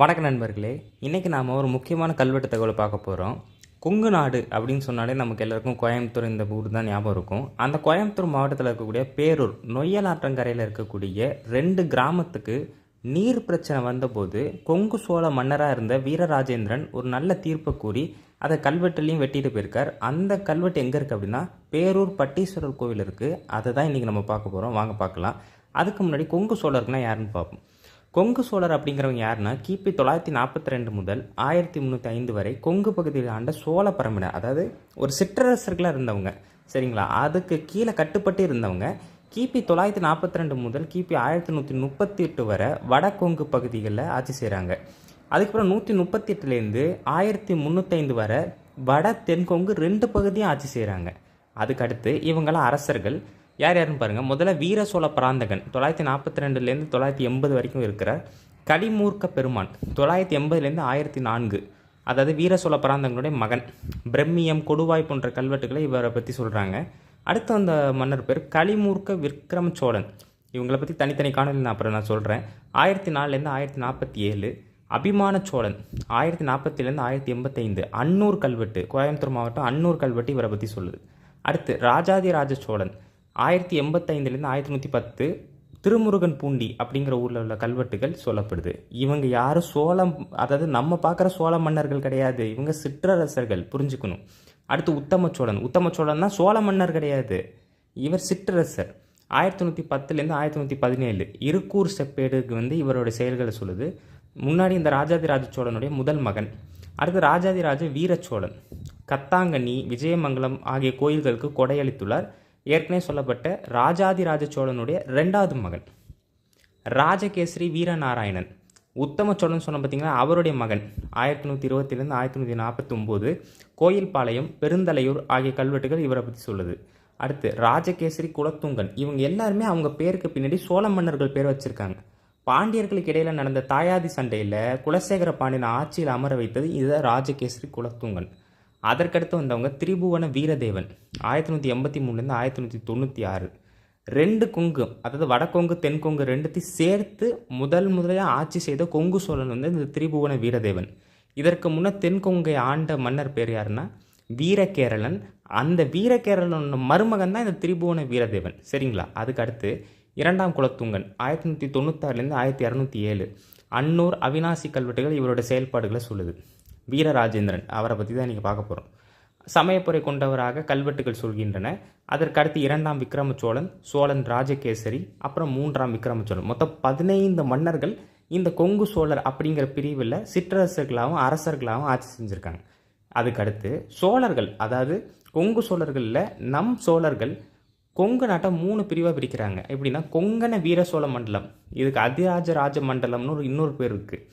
வணக்க நண்பர்களே, இன்றைக்கி நாம் ஒரு முக்கியமான கல்வெட்டு தகவலை பார்க்க போகிறோம். கொங்கு நாடு அப்படின்னு சொன்னாலே நமக்கு எல்லாருக்கும் கோயம்புத்தூர் இந்த ஊர் தான் ஞாபகம் இருக்கும். அந்த கோயம்புத்தூர் மாவட்டத்தில் இருக்கக்கூடிய பேரூர் நொய்யல் ஆற்றங்கரையில் இருக்கக்கூடிய 2 கிராமத்துக்கு நீர் பிரச்சனை வந்தபோது கொங்கு சோழ மன்னராக இருந்த வீரராஜேந்திரன் ஒரு நல்ல தீர்ப்பை கூறி அதை கல்வெட்டுலையும் வெட்டிட்டு போயிருக்கார். அந்த கல்வெட்டு எங்கே இருக்குது அப்படின்னா பேரூர் பட்டீஸ்வரர் கோவில் இருக்குது. அதை தான் இன்றைக்கி நம்ம பார்க்க போகிறோம். வாங்க பார்க்கலாம். அதுக்கு முன்னாடி கொங்கு சோழருக்குன்னா யாருன்னு பார்ப்போம். கொங்கு சோழர் அப்படிங்கிறவங்க யாருன்னா கிபி 942 முதல் 1305 வரை கொங்கு பகுதியில் ஆண்ட சோழ பரம்பினர், அதாவது ஒரு சிற்றரசர்களாக இருந்தவங்க. சரிங்களா? அதுக்கு கீழே கட்டுப்பட்டு இருந்தவங்க. கிபி 942 முதல் கிபி 1138 வரை வடகொங்கு பகுதிகளில் ஆட்சி செய்கிறாங்க. அதுக்கப்புறம் 138லேருந்து 1305 வரை வட தென்கொங்கு 2 பகுதியும் ஆட்சி செய்கிறாங்க. அதுக்கடுத்து இவங்களாம் அரசர்கள் யார் யாருன்னு பாருங்கள். முதல்ல வீர சோழ பராந்தகன் 942லேருந்து 980 வரைக்கும் இருக்கிறார். கலிமூர்க்க பெருமான் 980லேருந்து 1004, அதாவது வீர சோழ பராந்தகனுடைய மகன். பிரம்மியம், கொடுவாய் போன்ற கல்வெட்டுகளை இவரை பற்றி சொல்கிறாங்க. அடுத்து அந்த மன்னர் பேர் கலிமூர்க்க விக்ரம சோழன். இவங்களை பற்றி தனித்தனி காணொலி நான் அப்புறம் சொல்கிறேன். 1004லேருந்து 1047. அபிமான சோழன் 1047லேருந்து 1085. அன்னூர் கல்வெட்டு, கோயம்புத்தூர் மாவட்டம் அன்னூர் கல்வெட்டு இவரை பற்றி சொல்லுது. அடுத்து ராஜாதிராஜ சோழன் 1085லேருந்து 1110. திருமுருகன் பூண்டி அப்படிங்கிற ஊரில் உள்ள கல்வெட்டுகள் சொல்லப்படுது. இவங்க யாரும் சோழம், அதாவது நம்ம பார்க்குற சோழ மன்னர்கள் கிடையாது. இவங்க சிற்றரசர்கள், புரிஞ்சுக்கணும். அடுத்து உத்தம சோழன் தான் சோழ மன்னர் கிடையாது, இவர் சிற்றரசர். 1110லேருந்து 1117. இருக்கூர் செப்பேடுக்கு இவருடைய செயல்களை சொல்லுது. முன்னாடி இந்த ராஜாதிராஜ சோழனுடைய முதல் மகன். அடுத்து ராஜாதிராஜ வீரச்சோழன் கத்தாங்கனி, விஜயமங்கலம் ஆகிய கோயில்களுக்கு கொடையளித்துள்ளார். ஏற்கனவே சொல்லப்பட்ட ராஜாதிராஜ சோழனுடைய 2வது மகன். ராஜகேசரி வீரநாராயணன் உத்தம சோழன் சொன்ன பார்த்தீங்கன்னா அவருடைய மகன். 1120லேருந்து 1149. கோயில்பாளையம், பெருந்தலையூர் ஆகிய கல்வெட்டுகள் இவரை பற்றி சொல்லுது. அடுத்து ராஜகேசரி குலத்துங்கன். இவங்க எல்லாருமே அவங்க பேருக்கு பின்னாடி சோழ மன்னர்கள் பேர் வச்சுருக்காங்க. பாண்டியர்களுக்கு இடையில் நடந்த தாயாதி சண்டையில் குலசேகர பாண்டியன் ஆட்சியில் அமர வைத்தது இதை ராஜகேசரி குலத்துங்கன். அதற்கடுத்து வந்தவங்க திரிபுவன வீரதேவன் 1183லேருந்து 1196. 2 கொங்கு, அதாவது வடகொங்கு தென்கொங்கு 2த்தையும் சேர்த்து முதலாக ஆட்சி செய்த கொங்கு சோழன் இந்த திரிபுவன வீரதேவன். இதற்கு முன்னே தென்கொங்கை ஆண்ட மன்னர் பேர் யாருன்னா வீரகேரளன். அந்த வீரகேரளன் மருமகன் தான் இந்த திரிபுவன வீரதேவன். சரிங்களா? அதுக்கு அடுத்து 2ஆம் குலத்துங்கன் 1196லேருந்து 1207. அன்னூர், அவினாசி கல்வெட்டுகள் இவரோட செயல்பாடுகளை சொல்லுது. வீரராஜேந்திரன் அவரை பற்றி தான் இன்றைக்கி பார்க்க போகிறோம். சமயப்புரை கொண்டவராக கல்வெட்டுகள் சொல்கின்றன. அதற்கடுத்து 2ஆம் விக்ரம சோழன், சோழன் ராஜகேசரி, அப்புறம் 3ஆம் விக்ரம சோழன். மொத்தம் 15 மன்னர்கள் இந்த கொங்கு சோழர் அப்படிங்கிற பிரிவில் சிற்றரசர்களாகவும் அரசர்களாகவும் ஆட்சி செஞ்சுருக்காங்க. அதுக்கடுத்து சோழர்கள், அதாவது கொங்கு சோழர்களில் நம் சோழர்கள் கொங்கு நாட்டை 3 பிரிவாக பிரிக்கிறாங்க. எப்படின்னா கொங்கண வீர சோழ மண்டலம், இதுக்கு அதிராஜ ராஜ மண்டலம்னு இன்னொரு பேர் இருக்குது.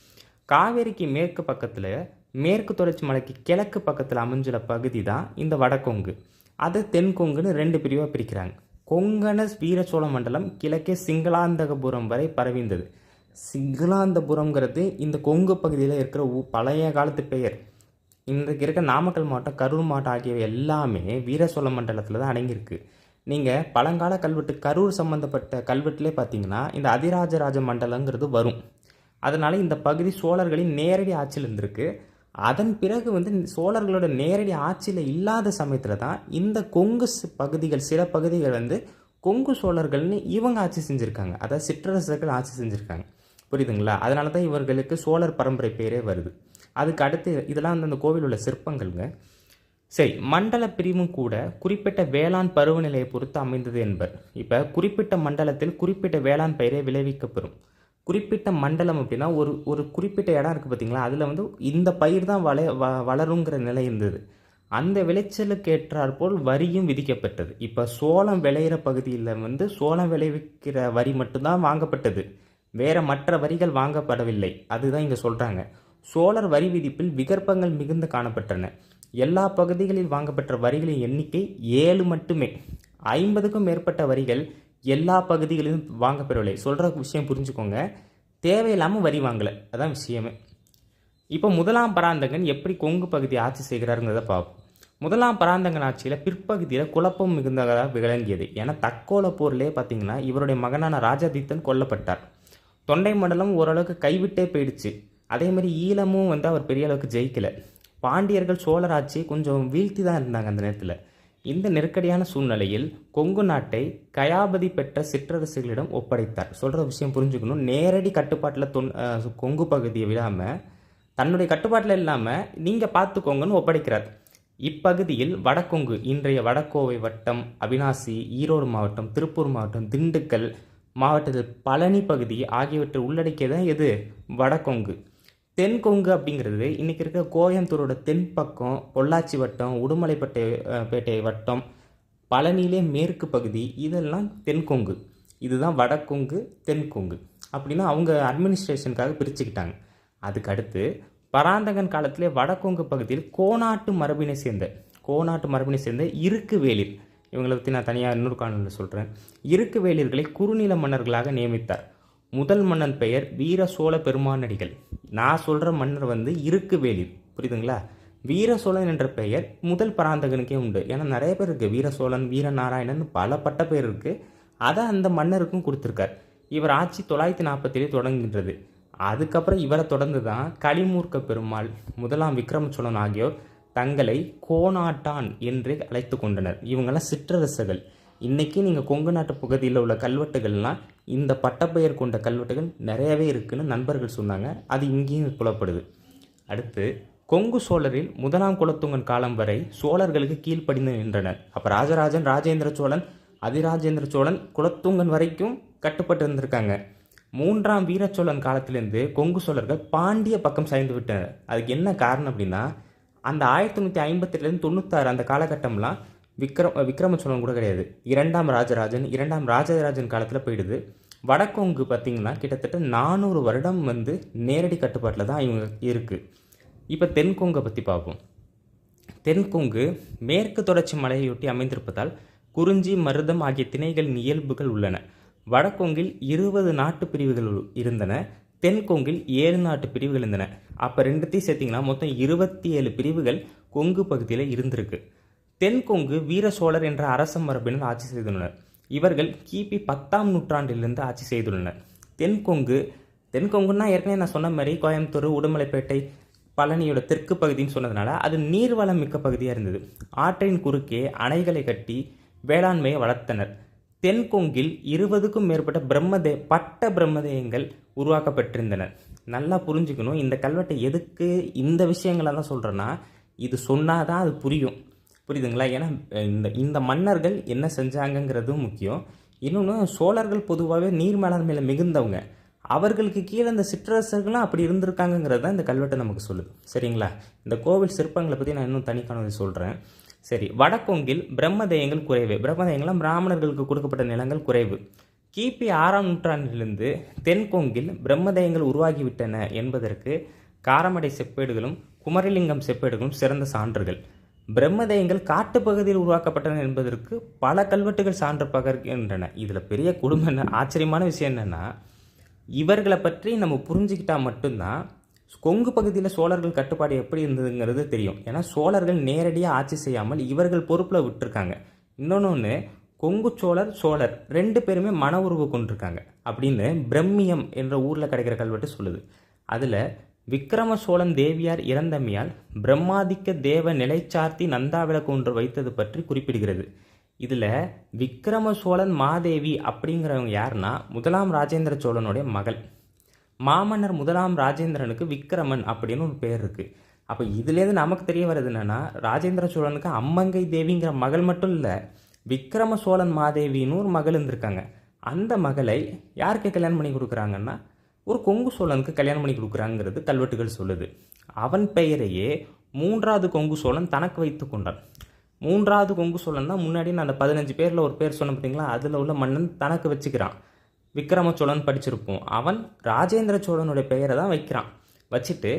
காவேரிக்கு மேற்கு பக்கத்தில், மேற்கு தொடர்ச்சி மலைக்கு கிழக்கு பக்கத்தில் அமைஞ்சுள்ள பகுதி தான் இந்த வடகொங்கு. அது தென்கொங்குன்னு 2 பிரிவாக பிரிக்கிறாங்க. கொங்கண வீர சோழ மண்டலம் கிழக்கே சிங்களாந்தகபுரம் வரை பரவிந்தது. சிங்களாந்தபுரம்ங்கிறது இந்த கொங்கு பகுதியில் இருக்கிற பழைய காலத்து பெயர். இன்றைக்கு இருக்க நாமக்கல் மாவட்டம், கரூர் மாவட்டம் ஆகியவை எல்லாமே வீர சோழ மண்டலத்தில் தான் அடங்கியிருக்கு. நீங்கள் பழங்கால கல்வெட்டு கரூர் சம்மந்தப்பட்ட கல்வெட்டிலே பார்த்தீங்கன்னா இந்த அதிராஜராஜ மண்டலங்கிறது வரும். அதனால் இந்த பகுதி சோழர்களின் நேரடி ஆட்சியில் இருந்திருக்கு. அதன் பிறகு சோழர்களோட நேரடி ஆட்சியில் இல்லாத சமயத்தில் தான் இந்த கொங்கு பகுதிகள், சில பகுதிகள் கொங்கு சோழர்கள்னு இவங்க ஆட்சி செஞ்சுருக்காங்க. அதாவது சிற்றரசர்கள் ஆட்சி செஞ்சுருக்காங்க. புரியுதுங்களா? அதனால தான் இவர்களுக்கு சோழர் பரம்பரை பேரே வருது. அதுக்கு அடுத்து இதெல்லாம் அந்த கோவில் உள்ள சிற்பங்கள்ங்க. சரி, மண்டல பிரிவும் கூட குறிப்பிட்ட வேளாண் பருவநிலையை பொறுத்து அமைந்தது என்பர். இப்போ குறிப்பிட்ட மண்டலத்தில் குறிப்பிட்ட வேளாண் பயிரை விளைவிக்கப்பெறும். குறிப்பிட்ட மண்டலம் அப்படின்னா ஒரு குறிப்பிட்ட இடம் இருக்குது பார்த்தீங்களா, அதில் இந்த பயிர் தான் வளருங்கிற நிலை இருந்தது. அந்த விளைச்சலுக்கு ஏற்றாற்போல் வரியும் விதிக்கப்பட்டது. இப்போ சோளம் விளையிற பகுதியில் சோளம் விளைவிக்கிற வரி மட்டும்தான் வாங்கப்பட்டது, வேறு மற்ற வரிகள் வாங்கப்படவில்லை. அதுதான் இங்கே சொல்கிறாங்க. சோழர் வரி விதிப்பில் விகற்பங்கள் மிகுந்து காணப்பட்டன. எல்லா பகுதிகளில் வாங்கப்பட்ட வரிகளின் எண்ணிக்கை 7 மட்டுமே. 50க்கும் மேற்பட்ட வரிகள் எல்லா பகுதிகளிலும் வாங்கப்பெறவில்லை. சொல்கிற விஷயம் புரிஞ்சுக்கோங்க, தேவையில்லாமல் வரி வாங்கலை, அதான் விஷயமே. இப்போ 1ஆம் பராந்தகன் எப்படி கொங்கு பகுதி ஆட்சி செய்கிறாருங்கிறத பார்ப்போம். 1ஆம் பராந்தகன் ஆட்சியில் பிற்பகுதியில் குழப்பம் மிகுந்ததாக விளங்கியது. ஏன்னா தக்கோல போர்லேயே பார்த்தீங்கன்னா இவருடைய மகனான ராஜாதித்தன் கொல்லப்பட்டார். தொண்டை மண்டலம் ஓரளவுக்கு கைவிட்டே போயிடுச்சு. அதே மாதிரி ஈழமும் வந்து அவர் பெரிய அளவுக்கு ஜெயிக்கலை. பாண்டியர்கள் சோழர் ஆட்சியை கொஞ்சம் வீழ்த்தி தான் இருந்தாங்க அந்த நேரத்தில். இந்த நெருக்கடியான சூழ்நிலையில் கொங்கு நாட்டை கயாபதி பெற்ற சிற்றரசுகளிடம் ஒப்படைத்தார். சொல்கிற விஷயம் புரிஞ்சுக்கணும். நேரடி கட்டுப்பாட்டில் கொங்கு பகுதியை விடாமல் தன்னுடைய கட்டுப்பாட்டில் இல்லாமல் நீங்கள் பார்த்துக்கோங்கன்னு ஒப்படைக்கிறார். இப்பகுதியில் வடகொங்கு, இன்றைய வடகோவை வட்டம், அவினாசி, ஈரோடு மாவட்டம், திருப்பூர் மாவட்டம், திண்டுக்கல் மாவட்டத்தில் பழனி பகுதி ஆகியவற்றை உள்ளடக்கியதான் எது வடகொங்கு. தென்கொங்கு அப்படிங்கிறது இன்றைக்கி இருக்க கோயம்புத்தூரோட தென்பக்கம், பொள்ளாச்சி வட்டம், பேட்டை வட்டம், பழனியிலே மேற்கு பகுதி, இதெல்லாம் தென்கொங்கு. இதுதான் வடகொங்கு, தென்கொங்கு அப்படின்னா அவங்க அட்மினிஸ்ட்ரேஷனுக்காக பிரிச்சுக்கிட்டாங்க. அதுக்கடுத்து பராந்தகன் காலத்திலே வடகொங்கு பகுதியில் கோனாட்டு மரபினை சேர்ந்த இருக்கு வேளிர், இவங்களை பற்றி நான் தனியாக இன்னொரு காணொலியில் சொல்கிறேன். இருக்கு வேளிர்களை குறுநில மன்னர்களாக நியமித்தார். முதல் மன்னன் பெயர் வீர சோழ பெருமானடிகள். நான் சொல்கிற மன்னர் வந்து இருக்கு வேளிர், புரியுதுங்களா? வீர சோழன் என்ற பெயர் முதல் பராந்தகனுக்கே உண்டு. ஏன்னா நிறைய பேர் இருக்குது, வீர சோழன், வீரநாராயணன், பல பட்ட பேர் இருக்குது. அதை அந்த மன்னருக்கும் கொடுத்துருக்கார். இவர் ஆட்சி 947 தொடங்குகின்றது. அதுக்கப்புறம் இவரை தொடர்ந்து தான் கலிமூர்க்க பெருமாள், முதலாம் விக்ரம சோழன் ஆகியோர் தங்களை கோனாட்டான் என்று அழைத்து கொண்டனர். இவங்கெல்லாம் சிற்றரசுகள். இன்றைக்கி நீங்கள் கொங்கு நாட்டு பகுதியில் உள்ள கல்வெட்டுகள்லாம் இந்த பட்டப்பெயர் கொண்ட கல்வெட்டுகள் நிறையவே இருக்குன்னு நண்பர்கள் சொன்னாங்க. அது இங்கேயும் புலப்படுது. அடுத்து கொங்கு சோழரில் முதலாம் குலோத்துங்கன் காலம் வரை சோழர்களுக்கு கீழ்ப்படிந்து நின்றனர். அப்போ ராஜராஜன், ராஜேந்திர சோழன், அதிராஜேந்திர சோழன், குலோத்துங்கன் வரைக்கும் கட்டுப்பட்டு இருந்திருக்காங்க. மூன்றாம் வீரச்சோழன் காலத்திலேருந்து கொங்கு சோழர்கள் பாண்டிய பக்கம் சாய்ந்து விட்டனர். அதுக்கு என்ன காரணம் அப்படின்னா, அந்த 1958 96 அந்த காலகட்டம்லாம் விக்ரம சோழன் கூட கிடையாது. இரண்டாம் ராஜராஜன் காலத்தில் போயிடுது. வடக்கொங்கு பார்த்திங்கன்னா கிட்டத்தட்ட 400 வருடம் வந்து நேரடி கட்டுப்பாட்டில் தான் இவங்க இருக்குது. இப்போ தென்கொங்கை பற்றி பார்ப்போம். தென்கொங்கு மேற்கு தொடர்ச்சி மலையொட்டி அமைந்திருப்பதால் குறிஞ்சி, மருதம் ஆகிய திணைகளின் இயல்புகள் உள்ளன. வடக்கொங்கில் 20 நாட்டு பிரிவுகள் இருந்தன. தென்கொங்கில் 7 நாட்டு பிரிவுகள் இருந்தன. அப்போ ரெண்டுத்தையும் சேர்த்திங்கன்னா மொத்தம் 27 பிரிவுகள் கொங்கு பகுதியில் இருந்திருக்கு. தென்கொங்கு வீர சோழர் என்ற அரச மரபினர் ஆட்சி செய்துள்ளனர். இவர்கள் கிபி 10ஆம் நூற்றாண்டிலிருந்து ஆட்சி செய்துள்ளனர். தென்கொங்குன்னா ஏற்கனவே நான் சொன்ன மாதிரி கோயம்புத்தூர், உடுமலைப்பேட்டை, பழனியோட தெற்கு பகுதின்னு சொன்னதுனால அது நீர்வளம் மிக்க பகுதியாக இருந்தது. ஆற்றின் குறுக்கே அணைகளை கட்டி வேளாண்மையை வளர்த்தனர். தென்கொங்கில் 20க்கும் மேற்பட்ட பட்ட பிரம்மதேயங்கள் உருவாக்கப்பட்டிருந்தன. நல்லா புரிஞ்சுக்கணும். இந்த கல்வெட்டை எதுக்கு இந்த விஷயங்களை தான் சொல்கிறேன்னா, இது சொன்னாதான் அது புரியுதுங்களா? ஏன்னா இந்த மன்னர்கள் என்ன செஞ்சாங்கங்கிறதும் முக்கியம். இன்னொன்று, சோழர்கள் பொதுவாகவே நீர் மேலாண்மையில் மிகுந்தவங்க. அவர்களுக்கு கீழே இந்த சிற்றரசர்களும் அப்படி இருந்திருக்காங்கங்கிறது தான் இந்த கல்வெட்டை நமக்கு சொல்லுது. சரிங்களா? இந்த கோவில் சிற்பங்களை பற்றி நான் இன்னும் தனிக்கானதை சொல்கிறேன். சரி, வடக்கொங்கில் பிரம்மதேயங்கள் குறைவு. பிரம்மதேயங்கள்லாம் பிராமணர்களுக்கு கொடுக்கப்பட்ட நிலங்கள் குறைவு. கிபி 6ஆம் நூற்றாண்டிலிருந்து தென்கொங்கில் பிரம்மதேயங்கள் உருவாகிவிட்டன என்பதற்கு காரமடை செப்பேடுகளும் குமரிலிங்கம் செப்பேடுகளும் சிறந்த சான்றுகள். பிரம்மதேயங்கள் காட்டுப்பகுதியில் உருவாக்கப்பட்டன என்பதற்கு பல கல்வெட்டுகள் சான்று பகர்கின்றன. இதில் பெரிய ஆச்சரியமான விஷயம் என்னென்னா, இவர்களை பற்றி நம்ம புரிஞ்சுக்கிட்டா மட்டும்தான் கொங்கு பகுதியில் சோழர்கள் கட்டுப்பாடு எப்படி இருந்ததுங்கிறது தெரியும். ஏன்னா சோழர்கள் நேரடியாக ஆட்சி செய்யாமல் இவர்கள் பொறுப்பில் விட்டுருக்காங்க. இன்னொன்று, கொங்கு சோழர் 2 பேருமே மன உருவு கொண்டிருக்காங்க அப்படின்னு பிரம்மியம் என்ற ஊரில் கிடைக்கிற கல்வெட்டு சொல்லுது. அதில் விக்ரம சோழன் தேவியார் இறந்தமையால் பிரம்மாதிக்க தேவ நிலைச்சார்த்தி நந்தாவிளக்கு ஒன்று வைத்தது பற்றி குறிப்பிடுகிறது. இதில் விக்ரம சோழன் மாதேவி அப்படிங்கிறவங்க யாருன்னா முதலாம் ராஜேந்திர சோழனுடைய மகள். மாமன்னர் முதலாம் ராஜேந்திரனுக்கு விக்ரமன் அப்படின்னு ஒரு பேர் இருக்குது. அப்போ இதுலேருந்து நமக்கு தெரிய வர்றது என்னென்னா, ராஜேந்திர சோழனுக்கு அம்மங்கை தேவிங்கிற மகள் மட்டும் இல்லை, விக்ரம சோழன் மாதேவின்னு ஒரு மகள் இருந்திருக்காங்க. அந்த மகளை யாருக்கு கல்யாணம் பண்ணி கொடுக்குறாங்கன்னா, ஒரு கொங்கு சோழனுக்கு கல்யாணம் பண்ணி கொடுக்குறாங்கிறது கல்வெட்டுகள் சொல்லுது. அவன் பெயரையே 3வது கொங்கு சோழன் தனக்கு வைத்து கொண்டான். 3வது கொங்கு சோழன் தான் முன்னாடி நான் அந்த 15 பேரில் ஒரு பேர் சொன்ன பார்த்தீங்களா, அதில் உள்ள மன்னன் தனக்கு வச்சுக்கிறான். விக்ரம சோழன் படிச்சிருப்போம். அவன் ராஜேந்திர சோழனுடைய பெயரை தான் வைக்கிறான். வச்சுட்டு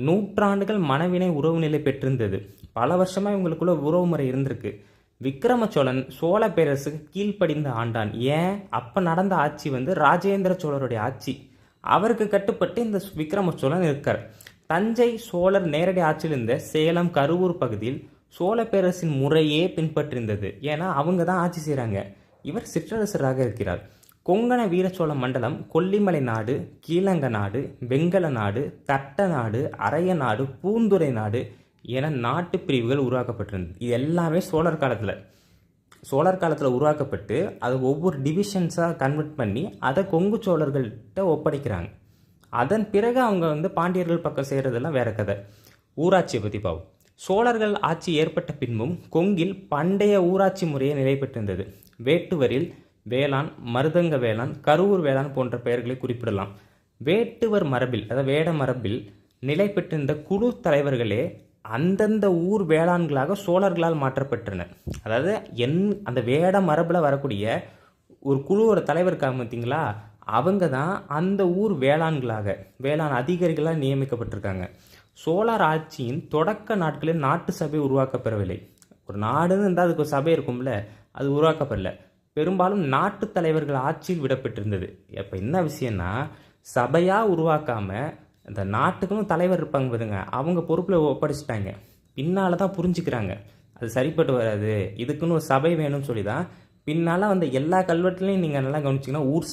நூற்றாண்டுகள் மனைவினை உறவு நிலை பெற்றிருந்தது. பல வருஷமாக இவங்களுக்குள்ள உறவு முறை இருந்திருக்கு. விக்ரம சோழன் சோழ பேரரசுக்கு கீழ்ப்படிந்து ஆண்டான். ஏன்? அப்போ நடந்த ஆட்சி வந்து ராஜேந்திர சோழருடைய ஆட்சி. அவருக்கு கட்டுப்பட்டு இந்த விக்ரம சோழன் இருக்கார். தஞ்சை சோழர் நேரடி ஆட்சியில் இருந்த சேலம், கருவூர் பகுதியில் சோழ பேரரசின் முறையே பின்பற்றிருந்தது. ஏன்னா அவங்க தான் ஆட்சி செய்கிறாங்க. இவர் சிற்றரசராக இருக்கிறார். கொங்கண வீரசோழ மண்டலம் கொல்லிமலை நாடு, கீழங்க நாடு, வெங்கல நாடு, தட்ட நாடு, அரைய நாடு, பூந்துரை நாடு என நாட்டு பிரிவுகள் உருவாக்கப்பட்டிருந்தது. இது எல்லாமே சோழர் காலத்தில் உருவாக்கப்பட்டு அது ஒவ்வொரு டிவிஷன்ஸாக கன்வெர்ட் பண்ணி அதை கொங்கு சோழர்கள்ட்ட ஒப்படைக்கிறாங்க. அதன் பிறகு அவங்க பாண்டியர்கள் பக்கம் செய்கிறதெல்லாம் வேற கதை. ஊராட்சியை பற்றி பார்ப்போம். சோழர்கள் ஆட்சி ஏற்பட்ட பின்பும் கொங்கில் பண்டைய ஊராட்சி முறையை நிலை பெற்றிருந்தது. வேட்டுவரில் வேளாண், மருதங்க வேளாண், கருவூர் வேளாண் போன்ற பெயர்களை குறிப்பிடலாம். வேட்டுவர் மரபில், அதாவது வேட மரபில் நிலை பெற்றிருந்த குழு தலைவர்களே அந்தந்த ஊர் வேளாண்களாக சோழர்களால் மாற்றப்பட்டனர். அதாவது அந்த வேட மரபில் வரக்கூடிய ஒரு குழுவோட தலைவருக்காக பார்த்தீங்களா, அவங்க தான் அந்த ஊர் வேளாண் அதிகாரிகளாக நியமிக்கப்பட்டிருக்காங்க. சோழர் ஆட்சியின் தொடக்க நாட்களில் நாட்டு சபை உருவாக்கப்பெறவில்லை. ஒரு நாடுன்னு இருந்தால் அதுக்கு ஒரு சபை இருக்கும்ல, அது உருவாக்கப்படல. பெரும்பாலும் நாட்டு தலைவர்கள் ஆட்சியில் விடப்பட்டிருந்தது. இப்போ என்ன விஷயம்னா, சபையாக உருவாக்காமல் இந்த நாட்டுக்குன்னு தலைவர் இருப்பாங்க பாருங்க, அவங்க பொறுப்பில் ஒப்படைச்சிட்டாங்க. பின்னால் தான் புரிஞ்சுக்கிறாங்க அது சரிப்பட்டு வராது, இதுக்குன்னு ஒரு சபை வேணும்னு சொல்லி தான் பின்னால் எல்லா கல்வெட்டுலையும் நீங்கள் நல்லா கவனிச்சிங்கன்னா ஊர்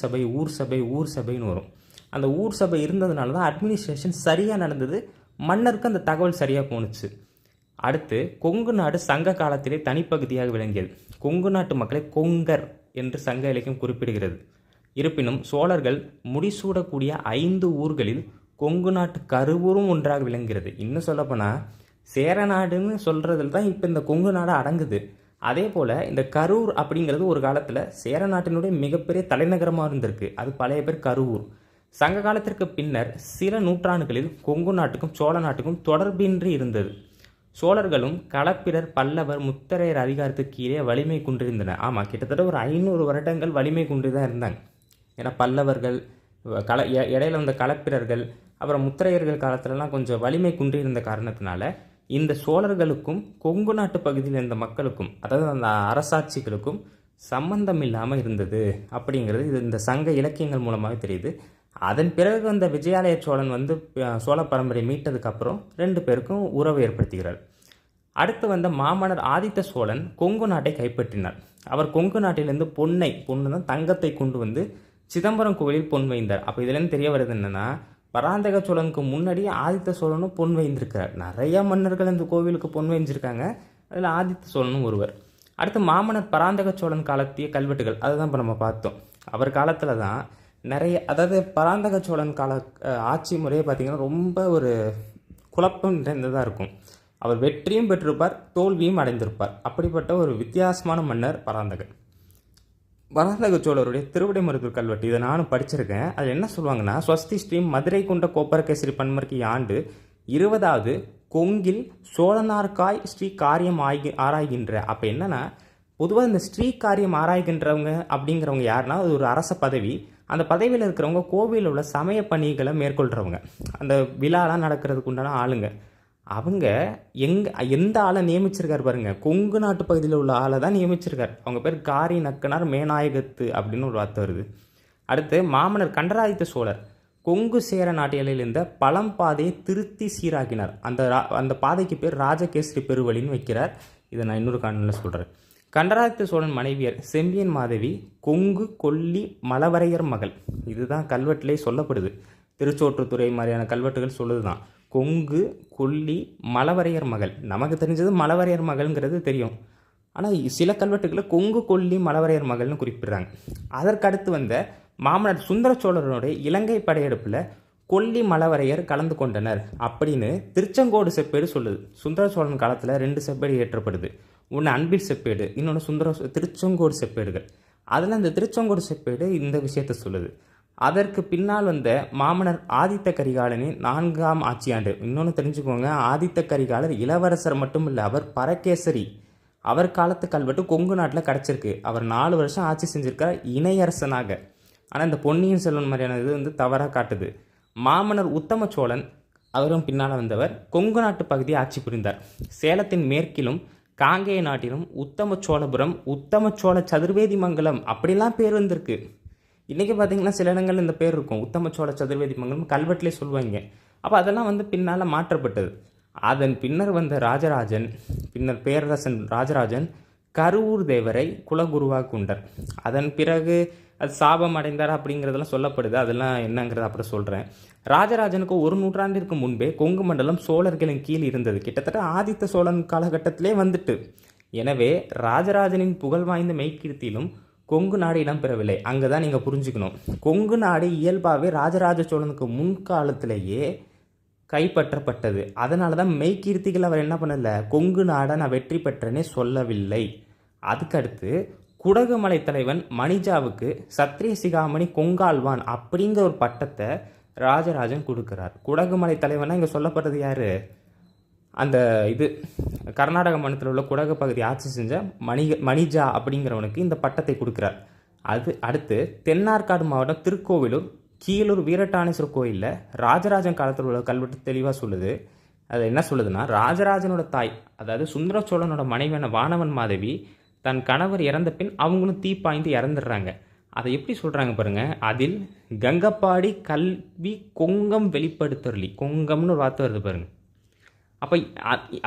சபைன்னு வரும். அந்த ஊர் சபை இருந்ததுனால தான் அட்மினிஸ்ட்ரேஷன் சரியாக நடந்தது, மன்னருக்கு அந்த தகவல் சரியாக போணுச்சு. அடுத்து கொங்கு நாடு சங்க காலத்திலே தனிப்பகுதியாக விளங்கியது. கொங்கு நாட்டு மக்களை கொங்கர் என்று சங்க இலக்கியம் குறிப்பிடுகிறது. இருப்பினும் சோழர்கள் முடிசூடக்கூடிய 5 ஊர்களில் கொங்கு நாட்டு கருவூரும் ஒன்றாக விளங்குகிறது. இன்னும் சொல்லப்போனால் சேர நாடுன்னு சொல்கிறதுல தான் இப்போ இந்த கொங்கு நாடு அடங்குது. அதே போல் இந்த கரூர் அப்படிங்கிறது ஒரு காலத்தில் சேர நாட்டினுடைய மிகப்பெரிய தலைநகரமாக இருந்திருக்கு. அது பழைய பேர் கருவூர். சங்க காலத்திற்கு பின்னர் சில நூற்றாண்டுகளில் கொங்கு நாட்டுக்கும் சோழ நாட்டுக்கும் தொடர்பின்றி இருந்தது. சோழர்களும் களப்பிரர், பல்லவர், முத்தரையர் அதிகாரத்துக்கு கீழே வலிமை குன்றிருந்தனர். ஆமாம், கிட்டத்தட்ட ஒரு 500 வருடங்கள் வலிமை குன்றி தான் இருந்தாங்க. ஏன்னா பல்லவர்கள், இடையில வந்த களப்பிரர்கள், அப்புறம் முத்தரையர்கள் காலத்துலலாம் கொஞ்சம் வலிமை குன்றியிருந்த காரணத்தினால இந்த சோழர்களுக்கும் கொங்கு நாட்டு பகுதியில் இருந்த மக்களுக்கும், அதாவது அந்த அரசாட்சிகளுக்கும் சம்பந்தம் இல்லாமல் இருந்தது அப்படிங்கிறது இது இந்த சங்க இலக்கியங்கள் மூலமாக தெரியுது. அதன் பிறகு அந்த விஜயாலய சோழன் சோழ பரம்பரை மீட்டதுக்கப்புறம் 2 பேருக்கும் உறவு ஏற்படுத்துகிறார். அடுத்து வந்த மாமன்னர் ஆதித்த சோழன் கொங்கு நாட்டை கைப்பற்றினார். அவர் கொங்கு நாட்டிலிருந்து பொண்ணு தான் தங்கத்தை கொண்டு சிதம்பரம் கோவிலில் பொன் வைந்தார். அப்போ இதுலேருந்து தெரிய வருது என்னன்னா, பராந்தக சோழனுக்கு முன்னாடி ஆதித்த சோழனும் பொன் வைந்திருக்கிறார். நிறைய மன்னர்கள் இந்த கோவிலுக்கு பொன் வைஞ்சிருக்காங்க, அதில் ஆதித்த சோழனும் ஒருவர். அடுத்து மாமன்னர் பராந்தக சோழன் காலத்திய கல்வெட்டுகள், அதுதான் இப்போ நம்ம பார்த்தோம். அவர் காலத்தில் தான் நிறைய, அதாவது பராந்தக சோழன் கால ஆட்சி முறையை பார்த்திங்கன்னா ரொம்ப ஒரு குழப்பம் நிறைந்ததாக இருக்கும். அவர் வெற்றியும் பெற்றிருப்பார், தோல்வியும் அடைந்திருப்பார். அப்படிப்பட்ட ஒரு வித்தியாசமான மன்னர் பராந்தக சோழருடைய திருவிடைமருதூர் கல்வெட்டு, இதை நானும் படிச்சிருக்கேன். அதில் என்ன சொல்லுவாங்கன்னா, ஸ்வஸ்தி ஸ்ரீ மதுரை கொண்ட கோப்பரகேசரி பன்மர்க்கு ஆண்டு 20வது கொங்கில் சோழனார்காய் ஸ்ரீ காரியம் ஆராய்கின்ற. அப்போ என்னன்னா, பொதுவாக இந்த ஸ்ரீ காரியம் ஆராய்கின்றவங்க அப்படிங்கிறவங்க யாருன்னா, அது ஒரு அரச பதவி. அந்த பதவியில் இருக்கிறவங்க கோவிலில் உள்ள சமய பணிகளை மேற்கொள்கிறவங்க, அந்த விழாலாம் நடக்கிறதுக்கு உண்டான ஆளுங்க. அவங்க எந்த ஆளை நியமிச்சிருக்காரு பாருங்க, கொங்கு நாட்டு பகுதியில் உள்ள ஆளை தான் நியமிச்சிருக்கார். அவங்க பேர் காரி நக்கனார் மேநாயகத்து அப்படின்னு ஒரு வார்த்தை வருது. அடுத்து மாமன்னர் கண்டராதித்த சோழர் கொங்கு சேர நாட்டியலில் இருந்த பழம்பாதையை திருத்தி சீராக்கினார். அந்த பாதைக்கு பேர் ராஜகேசரி பெருவழின்னு வைக்கிறார். இதை நான் இன்னொரு காணொலியில் சொல்கிறேன். கண்டராதித்த சோழன் மனைவியர் செம்பியன் மாதவி கொங்கு கொல்லி மலவரையர் மகள். இதுதான் கல்வெட்டிலே சொல்லப்படுது. திருச்சோற்றுத்துறை மாதிரியான கல்வெட்டுகள் சொல்லுது தான் கொங்கு கொல்லி மலவரையர் மகள். நமக்கு தெரிஞ்சது மலவரையர் மகள்ங்கிறது தெரியும், ஆனால் சில கல்வெட்டுகளை கொங்கு கொல்லி மலவரையர் மகள்னு குறிப்பிடுறாங்க. அதற்கடுத்து வந்த மாமன்னர் சுந்தர சோழனுடைய இலங்கை படையெடுப்பில் கொல்லி மலவரையர் கலந்து கொண்டனர் அப்படின்னு திருச்செங்கோடு செப்பேடு சொல்லுது. சுந்தர சோழன் காலத்தில் 2 செப்பேடு ஏற்றப்படுது. ஒன்று அன்பில் செப்பேடு, இன்னொன்று திருச்செங்கோடு செப்பேடுகள். அதில் இந்த திருச்செங்கோடு செப்பேடு இந்த விஷயத்தை சொல்லுது. அதற்கு பின்னால் வந்த மாமன்னர் ஆதித்த கரிகாலனின் 4ஆம் ஆட்சியாண்டு. இன்னொன்று தெரிஞ்சுக்கோங்க, ஆதித்த கரிகாலர் இளவரசர் மட்டும் இல்லை, அவர் பரகேசரி. அவர் காலத்து கல்வெட்டு கொங்கு நாட்டில் கிடச்சிருக்கு. அவர் 4 வருஷம் ஆட்சி செஞ்சிருக்கார் இணையரசனாக. ஆனால் இந்த பொன்னியின் செல்வன் மாதிரியான இது தவறாக காட்டுது. மாமன்னர் உத்தம சோழன், அவரும் பின்னால் வந்தவர், கொங்கு நாட்டு பகுதியை ஆட்சி புரிந்தார். சேலத்தின் மேற்கிலும் காங்கேய நாட்டிலும் உத்தம சோழபுரம், உத்தம சோழ சதுர்வேதி மங்கலம் அப்படிலாம் பேர் வந்திருக்கு. இன்றைக்கி பார்த்தீங்கன்னா சில இடங்கள் இந்த பேர் இருக்கும், உத்தம சோழ சதுர்வேதி மங்கலம் கல்வெட்டிலே சொல்லுவாங்க. அப்போ அதெல்லாம் பின்னால் மாற்றப்பட்டது. அதன் பின்னர் வந்த ராஜராஜன், பின்னர் பேரரசன் ராஜராஜன் கருவூர் தேவரை குலகுருவாக கொண்டார். அதன் பிறகு அது சாபம் அடைந்தார் அப்படிங்கிறதெல்லாம் சொல்லப்படுது. அதெல்லாம் என்னங்கிறத அப்புறம் சொல்கிறேன். ராஜராஜனுக்கு ஒரு நூற்றாண்டிற்கு முன்பே கொங்கு மண்டலம் சோழர்களின் கீழ் இருந்தது. கிட்டத்தட்ட ஆதித்த சோழன் காலகட்டத்திலே வந்துட்டு. எனவே ராஜராஜனின் புகழ் வாய்ந்த மெய்கீர்த்தியிலும் கொங்கு நாடு இடம்பெறவில்லை. அங்கே தான் நீங்கள் புரிஞ்சுக்கணும். கொங்கு நாடு இயல்பாகவே ராஜராஜ சோழனுக்கு முன்காலத்திலேயே கைப்பற்றப்பட்டது. அதனால தான் மெய்கீர்த்திகள் அவர் என்ன பண்ணலை, கொங்கு நாடை நான் வெற்றி பெற்றேனே சொல்லவில்லை. அதுக்கடுத்து குடகுமலை தலைவன் மணிஜாவுக்கு சத்திரிய சிகாமணி கொங்கால்வான் அப்படிங்கிற ஒரு பட்டத்தை ராஜராஜன் கொடுக்குறார். குடகுமலை தலைவனா இங்கே சொல்லப்படுறது யார், அந்த இது கர்நாடக மாநிலத்தில் உள்ள குடகு பகுதி ஆட்சி செஞ்ச மணிஜா அப்படிங்கிறவனுக்கு இந்த பட்டத்தை கொடுக்குறார். அது அடுத்து தென்னார்காடு மாவட்டம் திருக்கோவிலூர் கீழூர் வீரட்டானேஸ்வரர் கோயிலில் ராஜராஜன் காலத்தில் உள்ள கல்வெட்டு தெளிவாக சொல்லுது. அது என்ன சொல்லுதுன்னா, ராஜராஜனோட தாய் அதாவது சுந்தர சோழனோட மனைவியான வானவன் மாதவி தன் கணவர் இறந்த பின் அவங்களும் தீப்பாய்ந்து இறந்துடுறாங்க. அதை எப்படி சொல்கிறாங்க பாருங்கள். அதில் கங்கப்பாடி கல்வி கொங்கம் வெளிப்படுத்தருளி, கொங்கம்னு ஒரு வார்த்தை வருது பாருங்கள். அப்போ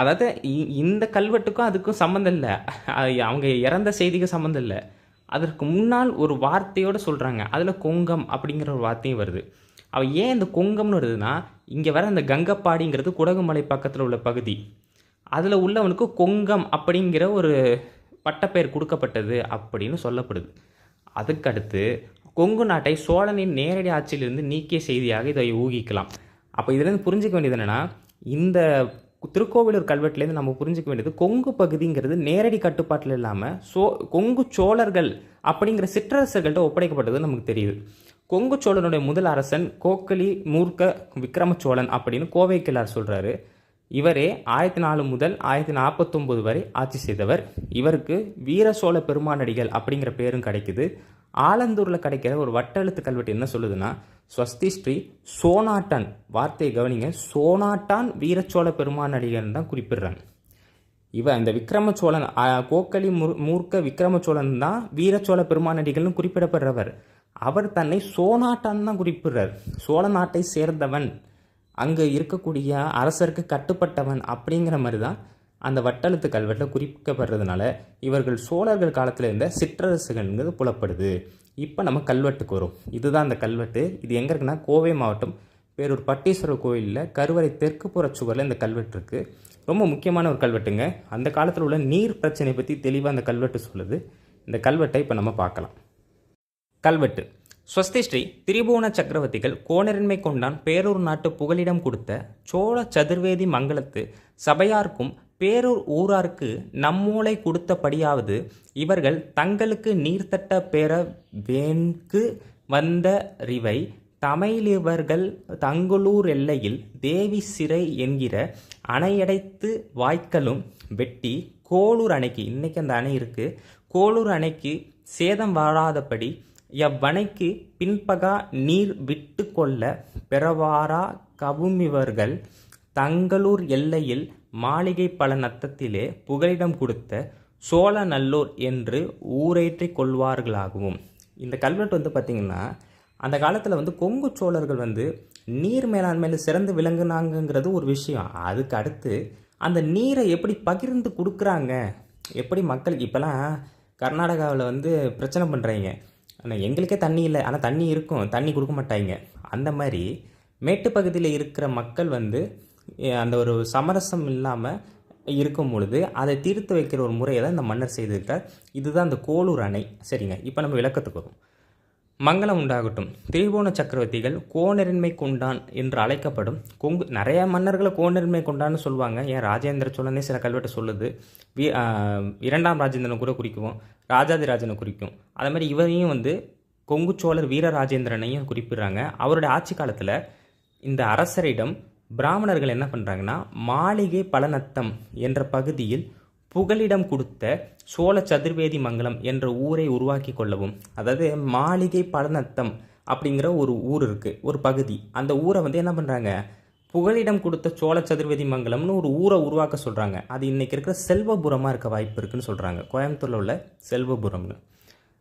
அதாவது இந்த கல்வெட்டுக்கும் அதுக்கும் சம்மந்தம் இல்லை, அவங்க இறந்த செய்திக்கு சம்மந்தம் இல்லை. அதற்கு முன்னால் ஒரு வார்த்தையோடு சொல்கிறாங்க, அதில் கொங்கம் அப்படிங்கிற ஒரு வார்த்தையும் வருது. அவள் ஏன் இந்த கொங்கம்னு வருதுன்னா, இங்கே வர அந்த கங்கப்பாடிங்கிறது குடகுமலை பக்கத்தில் உள்ள பகுதி, அதில் உள்ளவனுக்கு கொங்கம் அப்படிங்கிற ஒரு பட்டப்பெயர் கொடுக்கப்பட்டது அப்படின்னு சொல்லப்படுது. அதுக்கடுத்து கொங்கு நாட்டை சோழனின் நேரடி ஆட்சியிலிருந்து நீக்கிய செய்தியாக இதை ஊகிக்கலாம். அப்போ இதுலேருந்து புரிஞ்சிக்க வேண்டியது என்னென்னா, இந்த திருக்கோவிலூர் கல்வெட்டுலேருந்து நம்ம புரிஞ்சிக்க வேண்டியது, கொங்கு பகுதிங்கிறது நேரடி கட்டுப்பாட்டில் இல்லாமல் கொங்கு சோழர்கள் அப்படிங்கிற சிற்றரசர்கள்ட்ட ஒப்படைக்கப்பட்டது நமக்கு தெரியுது. கொங்கு சோழனுடைய முதல் அரசன் கோக்கலி மூர்க்க விக்ரம சோழன் அப்படின்னு கோவை கிழார் சொல்கிறாரு. இவரே 1004 முதல் 1049 வரை ஆட்சி செய்தவர். இவருக்கு வீர சோழ பெருமானடிகள் அப்படிங்கிற பேரும் கிடைக்குது. ஆலந்தூரில் கிடைக்கிற ஒரு வட்டெழுத்து கல்வெட்டு என்ன சொல்லுதுன்னா, ஸ்வஸ்தி ஸ்ரீ சோனாட்டான், வார்த்தையை கவனிங்க, சோனாட்டான் வீரச்சோழ பெருமானடிகள் தான் குறிப்பிடுறாங்க. இந்த விக்ரம சோழன் கோக்கலி மூர்க்க விக்ரம சோழன் தான் வீரச்சோழ பெருமானடிகள்னு குறிப்பிடப்படுறவர். அவர் தன்னை சோனாட்டான் தான் குறிப்பிடுறார். சோழ நாட்டை சேர்ந்தவன், அங்கே இருக்கக்கூடிய அரசருக்கு கட்டுப்பட்டவன் அப்படிங்கிற மாதிரி தான் அந்த வட்டெழுத்து கல்வெட்டில் குறிப்பிடப்படுறதுனால இவர்கள் சோழர்கள் காலத்தில் இருந்த சிற்றரசுகள்ங்கிறது புலப்படுது. இப்போ நம்ம கல்வெட்டுக்கு வரும். இதுதான் அந்த கல்வெட்டு. இது எங்கே இருக்குன்னா, கோவை மாவட்டம் பேரூர் பட்டீஸ்வரர் கோயிலில் கருவறை தெற்கு புற சுவரில் இந்த கல்வெட்டு இருக்குது. ரொம்ப முக்கியமான ஒரு கல்வெட்டுங்க. அந்த காலத்தில் உள்ள நீர் பிரச்சனை பற்றி தெளிவாக அந்த கல்வெட்டு சொல்லுது. இந்த கல்வெட்டை இப்போ நம்ம பார்க்கலாம். கல்வெட்டு: ஸ்வஸ்தி ஸ்ரீ திரிபுவன சக்கரவர்த்திகள் கோணரின்மை கொண்டான் பேரூர் நாட்டு புகலிடம் கொடுத்த சோழ சதுர்வேதி மங்கலத்து சபையார்க்கும் பேரூர் ஊரார்க்கு நம்மூளை கொடுத்தபடியாவது இவர்கள் தங்களுக்கு நீர்த்தட்ட பெற வேண்கு வந்த ரிவை தமிழிவர்கள் தங்களூர் எல்லையில் தேவி சிறை என்கிற அணையடைத்து வாய்க்கலும் வெட்டி கோளூர் அணைக்கு, இன்னைக்கு அந்த அணை இருக்குது, கோளூர் அணைக்கு சேதம் வாழாதபடி எவ்வணைக்கு பின்பகா நீர் விட்டு கொள்ள பெறவாரா கவுமிவர்கள் தங்களூர் எல்லையில் மாளிகை பல நத்தத்திலே புகலிடம் கொடுத்த சோழ நல்லூர் என்று ஊரேற்றி கொள்வார்களாகவும். இந்த கல்வெட்டு பார்த்திங்கன்னா, அந்த காலத்தில் கொங்கு சோழர்கள் நீர் மேலாண்மையில் சிறந்து விளங்குனாங்கிறது ஒரு விஷயம். அதுக்கு அடுத்து அந்த நீரை எப்படி பகிர்ந்து கொடுக்குறாங்க, எப்படி மக்களுக்கு இப்போலாம் கர்நாடகாவில் பிரச்சனை பண்ணுறாங்க, ஆனால் எங்களுக்கே தண்ணி இல்லை, ஆனால் தண்ணி இருக்கும், தண்ணி கொடுக்க மாட்டாங்க. அந்த மாதிரி மேட்டுப்பகுதியில் இருக்கிற மக்கள் அந்த ஒரு சமரசம் இல்லாமல் இருக்கும் பொழுது அதை தீர்த்து வைக்கிற ஒரு முறையை தான் இந்த மன்னர் செய்திருக்கார். இதுதான் அந்த கோளூர் அணை. சரிங்க, இப்போ நம்ம விளக்கத்துக்கு வரும். மங்களம் உண்டாகட்டும். திரிபுவன சக்கரவர்த்திகள் கோணரின்மை கொண்டான் என்று அழைக்கப்படும் கொங்கு, நிறைய மன்னர்களை கோணரின்மை கொண்டான்னு சொல்லுவாங்க. ஏன் ராஜேந்திர சோழனே சில கல்வெட்டு சொல்லுது. இரண்டாம் ராஜேந்திரனை கூட குறிக்கும், ராஜாதிராஜனை குறிக்கும். அதே மாதிரி இவரையும் கொங்கு சோழர் வீரராஜேந்திரனையும் குறிப்பிடுறாங்க. அவருடைய ஆட்சி காலத்தில் இந்த அரசரிடம் பிராமணர்கள் என்ன பண்ணுறாங்கன்னா, மாளிகை பலநத்தம் என்ற பகுதியில் புகலிடம் கொடுத்த சோழ சதுர்வேதி மங்கலம் என்ற ஊரை உருவாக்கி கொள்ளவும். அதாவது மாளிகை பலநத்தம் அப்படிங்கிற ஒரு ஊர் இருக்குது, ஒரு பகுதி. அந்த ஊரை என்ன பண்ணுறாங்க, புகலிடம் கொடுத்த சோழ சதுர்வேதி மங்கலம்னு ஒரு ஊரை உருவாக்க சொல்கிறாங்க. அது இன்றைக்கி இருக்கிற செல்வபுரமாக இருக்க வாய்ப்பு இருக்குதுன்னு சொல்கிறாங்க, கோயம்புத்தூரில் உள்ள செல்வபுரம்னு.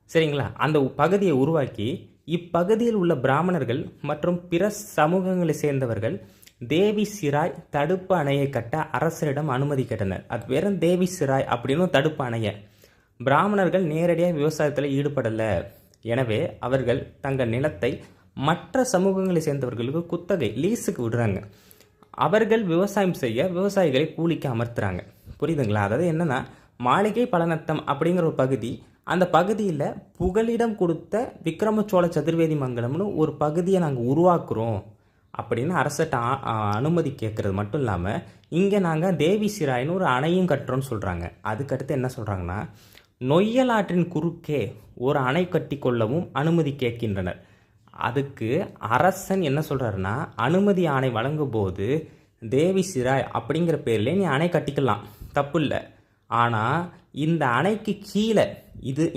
சரிங்களா, அந்த பகுதியை உருவாக்கி இப்பகுதியில் உள்ள பிராமணர்கள் மற்றும் பிற சமூகங்களை சேர்ந்தவர்கள் தேவி சிராய் தடுப்பு அணையை கட்ட அரசரிடம் அனுமதி கேட்டனர். அது வெறும் தேவி சிராய் அப்படின்னு தடுப்பு அணையை, பிராமணர்கள் நேரடியாக விவசாயத்தில் ஈடுபடலை. எனவே அவர்கள் தங்கள் நிலத்தை மற்ற சமூகங்களை சேர்ந்தவர்களுக்கு குத்தகை லீஸுக்கு விடுறாங்க. அவர்கள் விவசாயம் செய்ய விவசாயிகளை கூலிக்கு அமர்த்துறாங்க. புரியுதுங்களா? அதாவது என்னென்னா, மாளிகை பலநத்தம் அப்படிங்கிற ஒரு பகுதி, அந்த பகுதியில் புகலிடம் கொடுத்த விக்ரம சோழ சதுர்வேதி மங்கலம்னு ஒரு பகுதியை நாங்கள் உருவாக்குறோம் அப்படின்னு அரசட்ட அனுமதி கேட்குறது மட்டும் இல்லாமல், இங்கே நாங்கள் தேவி சிராயின்னு ஒரு அணையும் கட்டுறோன்னு சொல்கிறாங்க. அதுக்கடுத்து என்ன சொல்கிறாங்கன்னா, நொய்யல் ஆற்றின் குறுக்கே ஒரு அணை கட்டி கொள்ளவும் அனுமதி கேட்கின்றனர். அதுக்கு அரசன் என்ன சொல்கிறாருன்னா, அனுமதி ஆணை வழங்கும் போது தேவி சிராய் அப்படிங்கிற பேரில் நீ அணை கட்டிக்கலாம், தப்பு இல்லை. ஆனால் இந்த அணைக்கு கீழே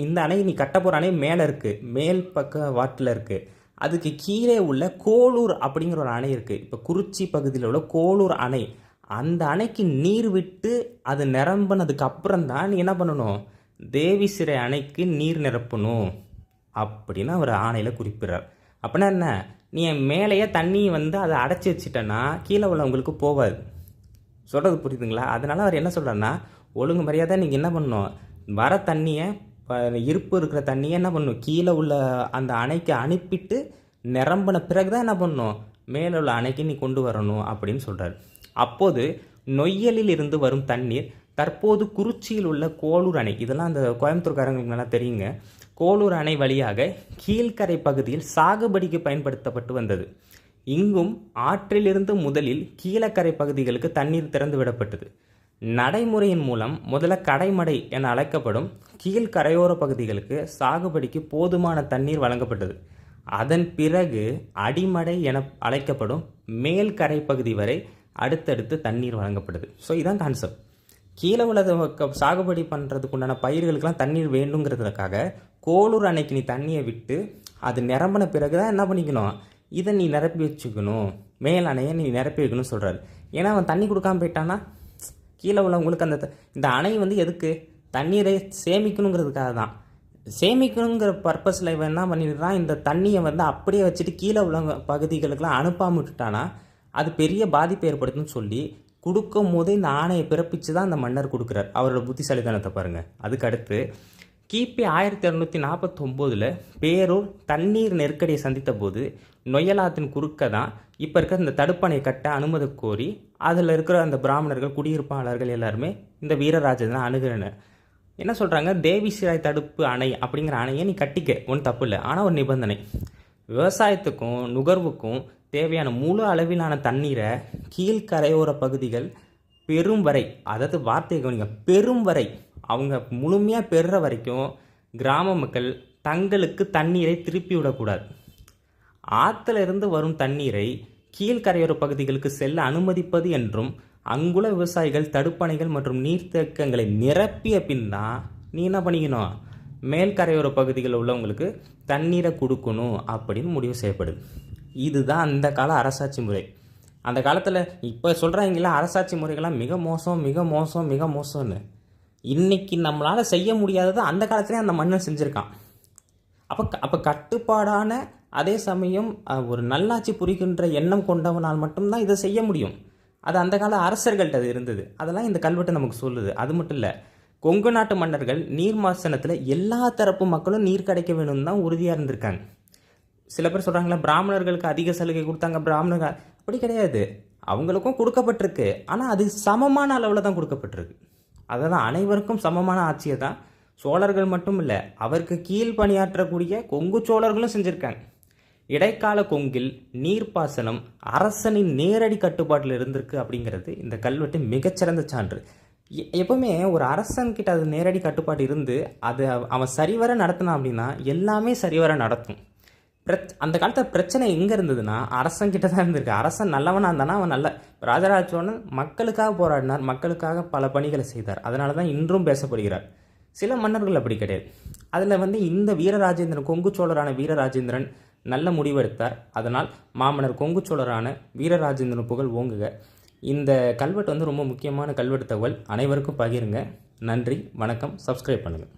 இந்த அணை நீ கட்ட போகிற அணை மேலே இருக்குது, மேல் பக்க வாட்டில் இருக்குது. அதுக்கு கீழே உள்ள கோளூர் அப்படிங்கிற ஒரு அணை இருக்குது. இப்போ குறிச்சி பகுதியில் உள்ள கோளூர் அணை, அந்த அணைக்கு நீர் விட்டு அது நிரம்பினதுக்கு அப்புறம் தான் நீ என்ன பண்ணணும், தேவி சிறை அணைக்கு நீர் நிரப்பணும் அப்படின்னு அவர் ஆணையில் குறிப்பிட்றார். அப்படின்னா என்ன, நீ மேலேயே தண்ணி அதை அடைச்சி வச்சிட்டன்னா கீழே உள்ளவங்களுக்கு போகாது. சொல்கிறது புரியுதுங்களா? அதனால் அவர் என்ன சொல்கிறாருன்னா, ஒழுங்கு மரியாதை நீங்கள் என்ன பண்ணணும், வர தண்ணியை இருப்பு இருக்கிற தண்ணியை என்ன பண்ணணும், கீழே உள்ள அந்த அணைக்கு அனுப்பிட்டு நிரம்பின பிறகு தான் என்ன பண்ணணும், மேலே உள்ள அணைக்கு நீ கொண்டு வரணும் அப்படின்னு சொல்கிறார். அப்போது நொய்யலில் இருந்து வரும் தண்ணீர் தற்போது குறிச்சியில் உள்ள கோளூர் அணை, இதெல்லாம் அந்த கோயம்புத்தூர்காரங்களுக்கு நல்லா தெரியுங்க, கோளூர் அணை வழியாக கீழ்கரை பகுதியில் சாகுபடிக்கு பயன்படுத்தப்பட்டு வந்தது. இங்கும் ஆற்றிலிருந்து முதலில் கீழக்கரை பகுதிகளுக்கு தண்ணீர் திறந்து விடப்பட்டது. நடைமுறையின் மூலம் முதல்ல கடைமடை என அழைக்கப்படும் கீழ்கரையோர பகுதிகளுக்கு சாகுபடிக்கு போதுமான தண்ணீர் வழங்கப்பட்டது. அதன் பிறகு அடிமடை என அழைக்கப்படும் மேல்கரை பகுதி வரை அடுத்தடுத்து தண்ணீர் வழங்கப்படுது. ஸோ இதான் கான்செப்ட். கீழே உள்ள சாகுபடி பண்ணுறதுக்கு உண்டான பயிர்களுக்கெல்லாம் தண்ணீர் வேண்டுங்கிறதுக்காக கோளூர் அணைக்கு நீ தண்ணியை விட்டு அது நிரம்பின பிறகு தான் என்ன பண்ணிக்கணும், இதை நீ நிரப்பி வச்சுக்கணும், மேல் அணையை நீ நிரப்பி வைக்கணும்னு சொல்கிறாரு. ஏன்னா அவன் தண்ணி கொடுக்காம போயிட்டான்னா கீழே உள்ளவங்களுக்கு இந்த அணை எதுக்கு, தண்ணீரை சேமிக்கணுங்கிறதுக்காக தான். சேமிக்கணுங்கிற பர்பஸில் இவன் என்ன பண்ணிடுறான், இந்த தண்ணியை அப்படியே வச்சுட்டு கீழே உள்ள பகுதிகளுக்கெல்லாம் அனுப்பாமல் விட்டுட்டானா அது பெரிய பாதிப்பு ஏற்படுத்துன்னு சொல்லி கொடுக்கும் போதே இந்த ஆணையை பிறப்பிச்சு தான் அந்த மன்னர் கொடுக்குறார். அவரோட புத்திசாலித்தனத்தை பாருங்கள். அதுக்கு அடுத்து கிபி 1649 பேரூர் தண்ணீர் நெருக்கடியை சந்தித்த போது நொய்யலாத்தின் குறுக்க தான் இப்போ இருக்கிற இந்த தடுப்பணை கட்ட அனுமதி கோரி அதில் இருக்கிற அந்த பிராமணர்கள் குடியிருப்பாளர்கள் எல்லாருமே இந்த வீரராஜனை அணுகிறனர். என்ன சொல்கிறாங்க, தேவி சிராய் தடுப்பு அணை அப்படிங்கிற அணையை நீ கட்டிக்க, ஒன்றும் தப்பு இல்லை. ஆனால் ஒரு நிபந்தனை, விவசாயத்துக்கும் நுகர்வுக்கும் தேவையான முழு அளவிலான தண்ணீரை கீழ்கரையோர பகுதிகள் பெரும் வரை, அதாவது வார்த்தையை கவனிங்க, பெரும் வரை, அவங்க முழுமையாக பெறுற வரைக்கும் கிராம மக்கள் தங்களுக்கு தண்ணீரை திருப்பி விடக்கூடாது. ஆற்றுல இருந்து வரும் தண்ணீரை கீழ்கரையோர பகுதிகளுக்கு செல்ல அனுமதிப்பது என்றும், அங்குள்ள விவசாயிகள் தடுப்பணைகள் மற்றும் நீர்த்தேக்கங்களை நிரப்பிய பின் தான் நீ என்ன பண்ணிக்கணும், மேல்கரையோர பகுதிகளில் உள்ளவங்களுக்கு தண்ணீரை கொடுக்கணும் அப்படின்னு முடிவு செய்யப்படுது. இதுதான் அந்த கால அரசாட்சி முறை. அந்த காலத்தில் இப்போ சொல்கிறாங்களா அரசாட்சி முறைகள்லாம் மிக மோசம் மிக மோசம் மிக மோசம்னு. இன்றைக்கி நம்மளால் செய்ய முடியாததை அந்த காலத்துலேயே அந்த மன்னன் செஞ்சுருக்கான். அப்போ கட்டுப்பாடான அதே சமயம் ஒரு நல்லாட்சி புரிகின்ற எண்ணம் கொண்டவனால் மட்டும்தான் இதை செய்ய முடியும். அது அந்த கால அரசர்கள்ட்ட அது இருந்தது. அதெல்லாம் இந்த கல்வெட்டு நமக்கு சொல்லுது. அது மட்டும் இல்லை, கொங்கு நாட்டு மன்னர்கள் நீர்மாசனத்தில் எல்லா தரப்பு மக்களும் நீர் கிடைக்க வேணும்னு தான் உறுதியாக இருந்திருக்காங்க. சில பேர் சொல்கிறாங்களா பிராமணர்களுக்கு அதிக சலுகை கொடுத்தாங்க, பிராமணர்கள் அப்படி கிடையாது, அவங்களுக்கும் கொடுக்கப்பட்டிருக்கு. ஆனால் அது சமமான அளவில் தான் கொடுக்கப்பட்டிருக்கு. அதான் அனைவருக்கும் சமமான ஆட்சியை தான் சோழர்கள் மட்டும் இல்லை, அவருக்கு கீழ் பணியாற்றக்கூடிய கொங்கு சோழர்களும் செஞ்சுருக்காங்க. இடைக்கால கொங்கில் நீர்ப்பாசனம் அரசனின் நேரடி கட்டுப்பாட்டில் இருந்திருக்கு அப்படிங்கிறது இந்த கல்வெட்டு மிகச்சிறந்த சான்று. எப்பவுமே ஒரு அரசன்கிட்ட அது நேரடி கட்டுப்பாடு இருந்து அது அவன் சரிவர நடத்தினான் அப்படின்னா எல்லாமே சரிவர நடத்தும். அந்த காலத்தில் பிரச்சனை எங்கே இருந்ததுன்னா அரசன்கிட்ட தான் இருந்திருக்கு. அரசன் நல்லவனாக இருந்தானா அவன் நல்ல ராஜராஜ சோழன் மக்களுக்காக போராடினார், மக்களுக்காக பல பணிகளை செய்தார். அதனால தான் இன்றும் பேசப்படுகிறார். சில மன்னர்கள் அப்படி கிடையாது. அதில் இந்த வீரராஜேந்திரன், கொங்கு சோழரான வீரராஜேந்திரன் நல்ல முடிவெடுத்தார். அதனால் மாமன்னர் கொங்கு சோழரான வீரராஜேந்திரன் புகழ் ஓங்குக. இந்த கல்வெட்டு ரொம்ப முக்கியமான கல்வெட்டு தகவல். அனைவருக்கும் பகிருங்க. நன்றி, வணக்கம். சப்ஸ்கிரைப் பண்ணுங்கள்.